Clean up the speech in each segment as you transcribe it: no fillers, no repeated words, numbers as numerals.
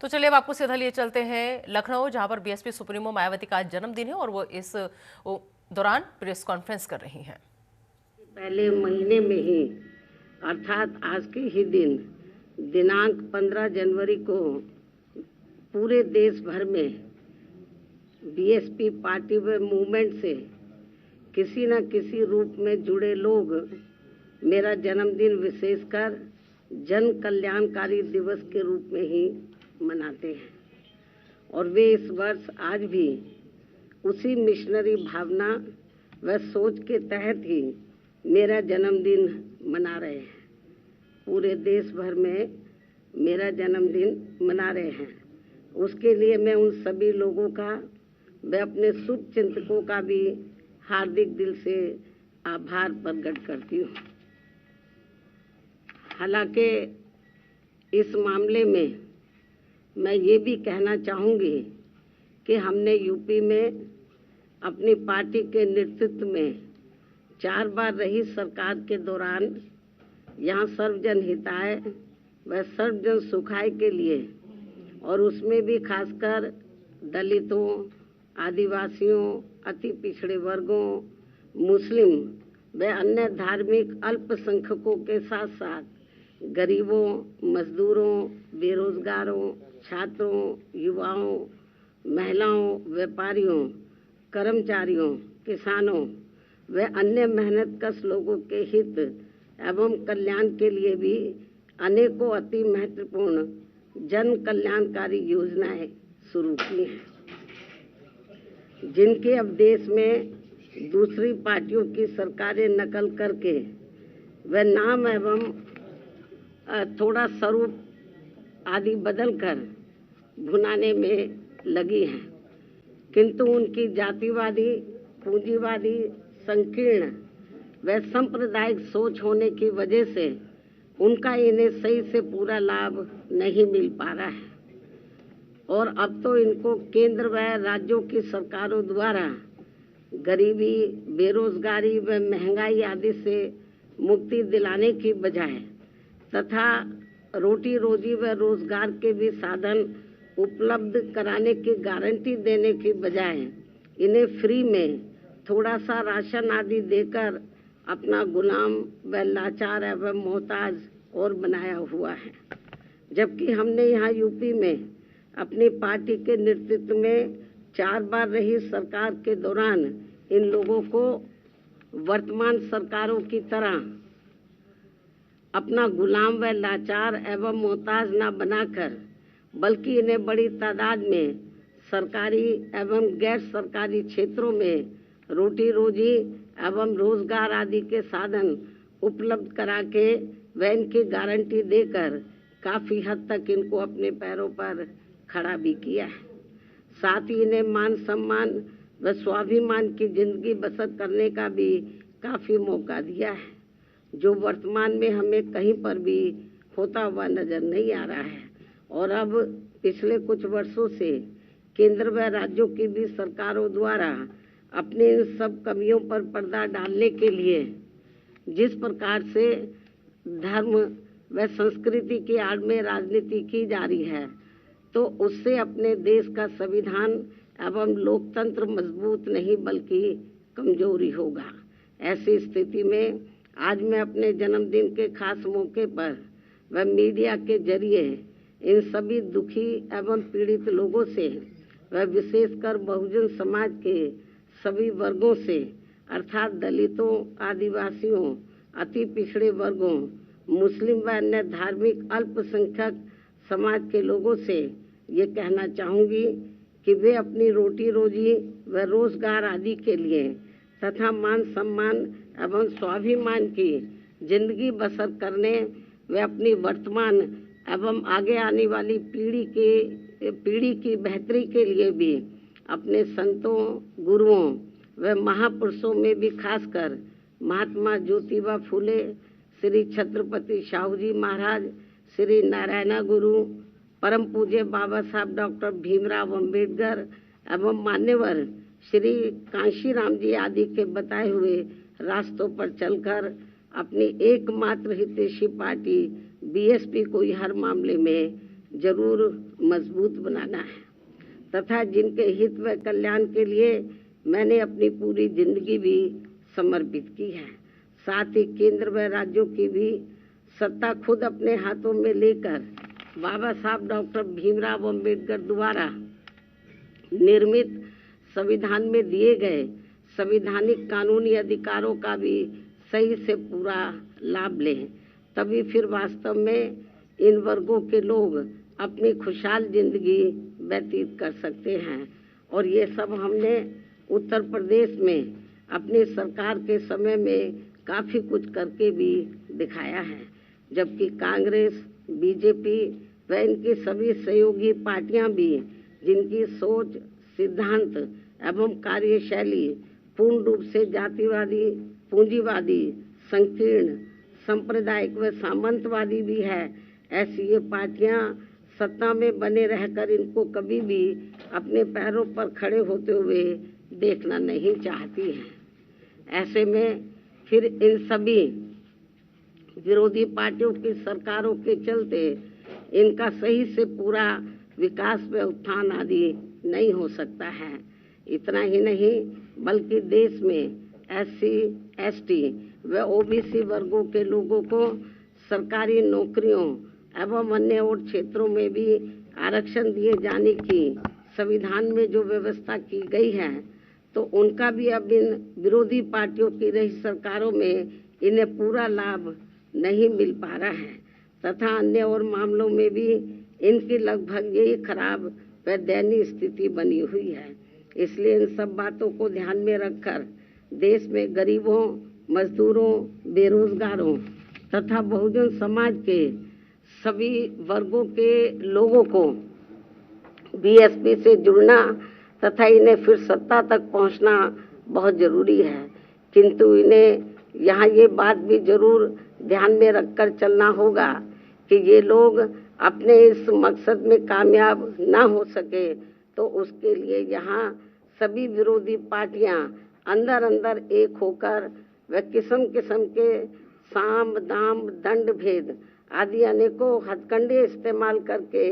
तो चलिए अब आपको सीधा लिए चलते हैं लखनऊ, जहां पर बीएसपी सुप्रीमो मायावती का जन्मदिन है और वो इस दौरान प्रेस कॉन्फ्रेंस कर रही हैं। पहले महीने में ही अर्थात आज के ही दिन दिनांक 15 जनवरी को पूरे देश भर में बीएसपी पार्टी व मूवमेंट से किसी न किसी रूप में जुड़े लोग मेरा जन्मदिन विशेषकर जन कल्याणकारी दिवस के रूप में ही मनाते हैं और वे इस वर्ष आज भी उसी मिशनरी भावना व सोच के तहत ही मेरा जन्मदिन मना रहे हैं। पूरे देश भर में मेरा जन्मदिन मना रहे हैं। उसके लिए मैं उन सभी लोगों का व अपने शुभ चिंतकों का भी हार्दिक दिल से आभार प्रकट करती हूँ। हालांकि इस मामले में मैं ये भी कहना चाहूँगी कि हमने यूपी में अपनी पार्टी के नेतृत्व में 4 बार रही सरकार के दौरान यहाँ सर्वजन हिताय व सर्वजन सुखाय के लिए और उसमें भी खासकर दलितों, आदिवासियों, अति पिछड़े वर्गों, मुस्लिम व अन्य धार्मिक अल्पसंख्यकों के साथ साथ गरीबों, मजदूरों, बेरोजगारों, छात्रों, युवाओं, महिलाओं, व्यापारियों, कर्मचारियों, किसानों व अन्य मेहनतकश लोगों के हित एवं कल्याण के लिए भी अनेकों अति महत्वपूर्ण जन कल्याणकारी योजनाएं शुरू की हैं, जिनके अब देश में दूसरी पार्टियों की सरकारें नकल करके व नाम एवं थोड़ा स्वरूप आदि बदलकर भुनाने में लगी हैं, किंतु उनकी जातिवादी, पूंजीवादी, संकीर्ण व सांप्रदायिक सोच होने की वजह से उनका इन्हें सही से पूरा लाभ नहीं मिल पा रहा है और अब तो इनको केंद्र व राज्यों की सरकारों द्वारा गरीबी, बेरोजगारी व महंगाई आदि से मुक्ति दिलाने की बजाय तथा रोटी रोजी व रोजगार के भी साधन उपलब्ध कराने की गारंटी देने की बजाय इन्हें फ्री में थोड़ा सा राशन आदि देकर अपना गुलाम व लाचार एवं मोहताज और बनाया हुआ है। जबकि हमने यहाँ यूपी में अपनी पार्टी के नेतृत्व में 4 बार रही सरकार के दौरान इन लोगों को वर्तमान सरकारों की तरह अपना गुलाम व लाचार एवं मोहताज न बनाकर बल्कि इन्हें बड़ी तादाद में सरकारी एवं गैर सरकारी क्षेत्रों में रोटी रोजी एवं रोजगार आदि के साधन उपलब्ध करा के व इनकी गारंटी देकर काफ़ी हद तक इनको अपने पैरों पर खड़ा भी किया है। साथ ही इन्हें मान सम्मान व स्वाभिमान की जिंदगी बसर करने का भी काफ़ी मौका दिया है, जो वर्तमान में हमें कहीं पर भी होता हुआ नजर नहीं आ रहा है। और अब पिछले कुछ वर्षों से केंद्र व राज्यों की भी सरकारों द्वारा अपने सब कमियों पर पर्दा डालने के लिए जिस प्रकार से धर्म व संस्कृति की आड़ में राजनीति की जा रही है, तो उससे अपने देश का संविधान एवं लोकतंत्र मजबूत नहीं बल्कि कमजोरी होगा। ऐसी स्थिति में आज मैं अपने जन्मदिन के खास मौके पर व मीडिया के जरिए इन सभी दुखी एवं पीड़ित लोगों से व विशेषकर बहुजन समाज के सभी वर्गों से अर्थात दलितों, आदिवासियों, अति पिछड़े वर्गों, मुस्लिम व अन्य धार्मिक अल्पसंख्यक समाज के लोगों से ये कहना चाहूँगी कि वे अपनी रोटी रोजी व रोजगार आदि के लिए तथा मान सम्मान एवं स्वाभिमान की जिंदगी बसर करने व अपनी वर्तमान एवं आगे आने वाली पीढ़ी की बेहतरी के लिए भी अपने संतों, गुरुओं व महापुरुषों में भी खासकर महात्मा ज्योतिबा फूले, श्री छत्रपति शाहू जी महाराज, श्री नारायण गुरु, परम पूज्य बाबा साहब डॉक्टर भीमराव अंबेडकर एवं मान्यवर श्री कांशीराम जी आदि के बताए हुए रास्तों पर चलकर अपनी एकमात्र हितैषी पार्टी बीएसपी को हर मामले में जरूर मजबूत बनाना है तथा जिनके हित व कल्याण के लिए मैंने अपनी पूरी जिंदगी भी समर्पित की है। साथ ही केंद्र व राज्यों की भी सत्ता खुद अपने हाथों में लेकर बाबा साहब डॉक्टर भीमराव अंबेडकर द्वारा निर्मित संविधान में दिए गए संवैधानिक कानूनी अधिकारों का भी सही से पूरा लाभ लें, तभी फिर वास्तव में इन वर्गों के लोग अपनी खुशहाल जिंदगी व्यतीत कर सकते हैं। और ये सब हमने उत्तर प्रदेश में अपनी सरकार के समय में काफ़ी कुछ करके भी दिखाया है, जबकि कांग्रेस, बीजेपी व इनकी सभी सहयोगी पार्टियां भी जिनकी सोच, सिद्धांत एवं कार्यशैली पूर्ण रूप से जातिवादी, पूंजीवादी, संकीर्ण, सांप्रदायिक व सामंतवादी भी है, ऐसी ये पार्टियां सत्ता में बने रहकर इनको कभी भी अपने पैरों पर खड़े होते हुए देखना नहीं चाहती हैं। ऐसे में फिर इन सभी विरोधी पार्टियों की सरकारों के चलते इनका सही से पूरा विकास व उत्थान आदि नहीं हो सकता है। इतना ही नहीं बल्कि देश में SC, ST व OBC वर्गों के लोगों को सरकारी नौकरियों एवं अन्य और क्षेत्रों में भी आरक्षण दिए जाने की संविधान में जो व्यवस्था की गई है, तो उनका भी अब इन विरोधी पार्टियों की रही सरकारों में इन्हें पूरा लाभ नहीं मिल पा रहा है तथा अन्य और मामलों में भी इनकी लगभग यही खराब व दयनीय स्थिति बनी हुई है। इसलिए इन सब बातों को ध्यान में रखकर देश में गरीबों, मजदूरों, बेरोजगारों तथा बहुजन समाज के सभी वर्गों के लोगों को BSP से जुड़ना तथा इन्हें फिर सत्ता तक पहुंचना बहुत जरूरी है। किंतु इन्हें यहाँ ये बात भी जरूर ध्यान में रखकर चलना होगा कि ये लोग अपने इस मकसद में कामयाब ना हो सके, तो उसके लिए यहाँ सभी विरोधी पार्टियां अंदर अंदर एक होकर व किस्म किस्म के साम, दाम, दंड भेद आदि अनेकों हथकंडे इस्तेमाल करके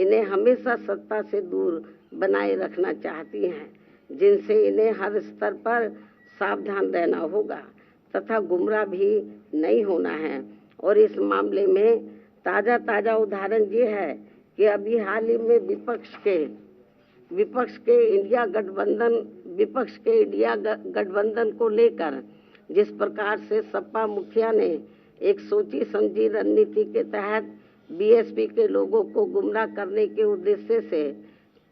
इन्हें हमेशा सत्ता से दूर बनाए रखना चाहती हैं, जिनसे इन्हें हर स्तर पर सावधान रहना होगा तथा गुमराह भी नहीं होना है। और इस मामले में ताज़ा उदाहरण ये है कि अभी हाल ही में विपक्ष के इंडिया गठबंधन को लेकर जिस प्रकार से सपा मुखिया ने एक सोची समझी रणनीति के तहत BSP के लोगों को गुमराह करने के उद्देश्य से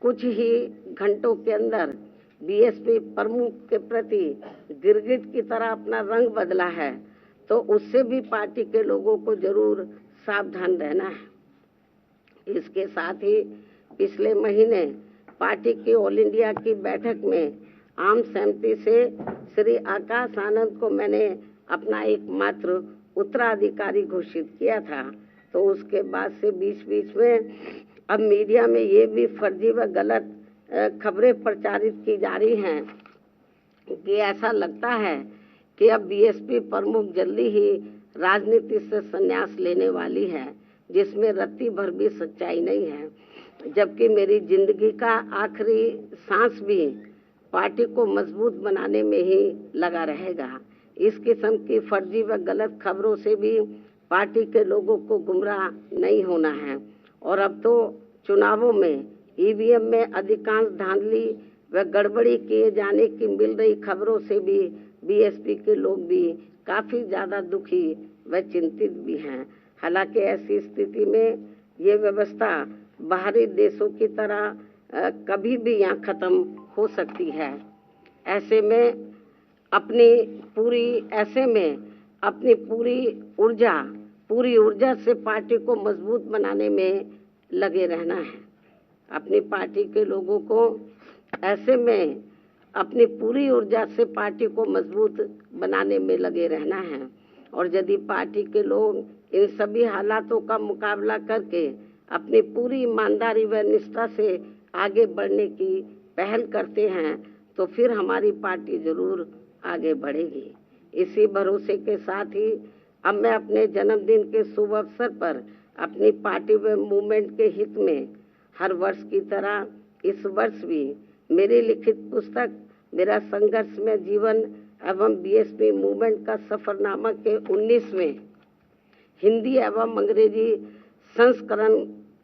कुछ ही घंटों के अंदर BSP प्रमुख के प्रति गिरगिट की तरह अपना रंग बदला है, तो उससे भी पार्टी के लोगों को जरूर सावधान रहना है। इसके साथ ही पिछले महीने पार्टी की ऑल इंडिया की बैठक में आम सहमति से श्री आकाश आनंद को मैंने अपना एकमात्र उत्तराधिकारी घोषित किया था, तो उसके बाद से बीच में अब मीडिया में ये भी फर्जी व गलत खबरें प्रचारित की जा रही हैं कि ऐसा लगता है कि अब BSP प्रमुख जल्दी ही राजनीति से संन्यास लेने वाली है, जिसमें रत्ती भर भी सच्चाई नहीं है। जबकि मेरी जिंदगी का आखिरी सांस भी पार्टी को मजबूत बनाने में ही लगा रहेगा। इस किस्म की फर्जी व गलत खबरों से भी पार्टी के लोगों को गुमराह नहीं होना है। और अब तो चुनावों में EVM में अधिकांश धांधली व गड़बड़ी किए जाने की मिल रही खबरों से भी BSP के लोग भी काफ़ी ज़्यादा दुखी व चिंतित भी हैं। हालांकि ऐसी स्थिति में ये व्यवस्था बाहरी देशों की तरह कभी भी यहाँ ख़त्म हो सकती है। ऐसे में अपनी पूरी ऊर्जा से पार्टी को मजबूत बनाने में लगे रहना है। अपनी पार्टी के लोगों को ऐसे में अपनी पूरी ऊर्जा से पार्टी को मजबूत बनाने में लगे रहना है। और यदि पार्टी के लोग इन सभी हालातों का मुकाबला करके अपनी पूरी ईमानदारी व निष्ठा से आगे बढ़ने की पहल करते हैं, तो फिर हमारी पार्टी जरूर आगे बढ़ेगी। इसी भरोसे के साथ ही अब मैं अपने जन्मदिन के शुभ अवसर पर अपनी पार्टी व मूवमेंट के हित में हर वर्ष की तरह इस वर्ष भी मेरी लिखित पुस्तक मेरा संघर्ष में जीवन एवं बीएसपी मूवमेंट का सफरनामा के 19वें हिंदी एवं अंग्रेजी संस्करण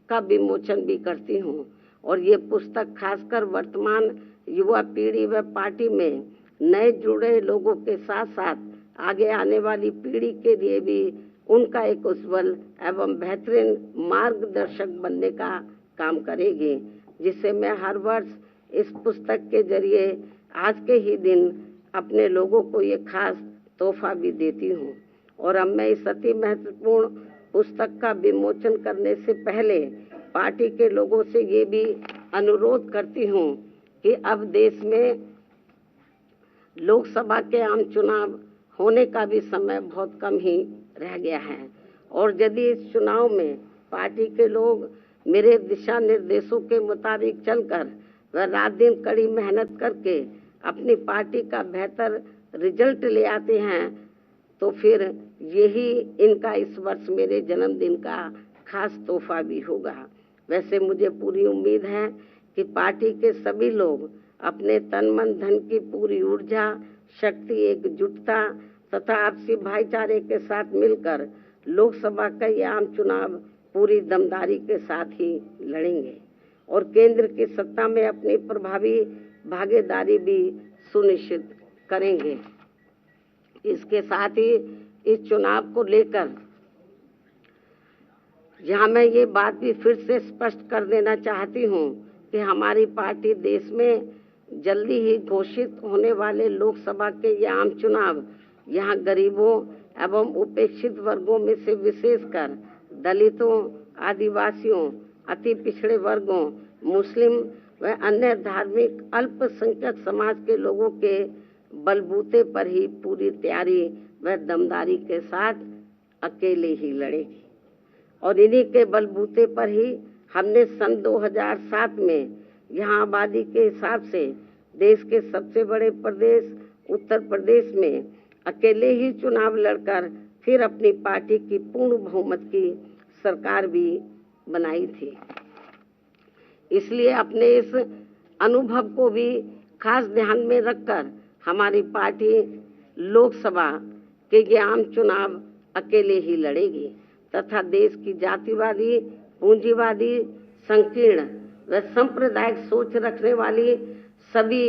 का विमोचन भी करती हूँ। और ये पुस्तक खासकर वर्तमान युवा पीढ़ी व पार्टी में नए जुड़े लोगों के साथ साथ आगे आने वाली पीढ़ी के लिए भी उनका एक उज्जवल एवं बेहतरीन मार्गदर्शक बनने का काम करेगी, जिसे मैं हर वर्ष इस पुस्तक के जरिए आज के ही दिन अपने लोगों को ये खास तोहफा भी देती हूँ। और अब मैं इस अति महत्वपूर्ण पुस्तक का विमोचन करने से पहले पार्टी के लोगों से ये भी अनुरोध करती हूँ कि अब देश में लोकसभा के आम चुनाव होने का भी समय बहुत कम ही रह गया है। और यदि इस चुनाव में पार्टी के लोग मेरे दिशा निर्देशों के मुताबिक चलकर व रात दिन कड़ी मेहनत करके अपनी पार्टी का बेहतर रिजल्ट ले आते हैं, तो फिर यही इनका इस वर्ष मेरे जन्मदिन का खास तोहफा भी होगा। वैसे मुझे पूरी उम्मीद है कि पार्टी के सभी लोग अपने तन मन धन की पूरी ऊर्जा, शक्ति, एकजुटता तथा आपसी भाईचारे के साथ मिलकर लोकसभा का ये आम चुनाव पूरी दमदारी के साथ ही लड़ेंगे और केंद्र की सत्ता में अपनी प्रभावी भागीदारी भी सुनिश्चित करेंगे। इसके साथ ही इस चुनाव को लेकर यहाँ मैं ये बात भी फिर से स्पष्ट कर देना चाहती हूँ कि हमारी पार्टी देश में जल्दी ही घोषित होने वाले लोकसभा के ये आम चुनाव यहाँ गरीबों एवं उपेक्षित वर्गों में से विशेषकर दलितों, आदिवासियों, अति पिछड़े वर्गों, मुस्लिम व अन्य धार्मिक अल्पसंख्यक समाज के लोगों के बलबूते पर ही पूरी तैयारी व दमदारी के साथ अकेले ही लड़ेगी। और इन्हीं के बलबूते पर ही हमने सन 2007 में यहाँ आबादी के हिसाब से देश के सबसे बड़े प्रदेश उत्तर प्रदेश में अकेले ही चुनाव लड़कर फिर अपनी पार्टी की पूर्ण बहुमत की सरकार भी बनाई थी। इसलिए अपने इस अनुभव को भी खास ध्यान में रखकर हमारी पार्टी लोकसभा के ये आम चुनाव अकेले ही लड़ेगी तथा देश की जातिवादी, पूंजीवादी, संकीर्ण व सांप्रदायिक सोच रखने वाली सभी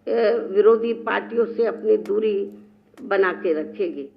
विरोधी पार्टियों से अपनी दूरी बना के रखेगी।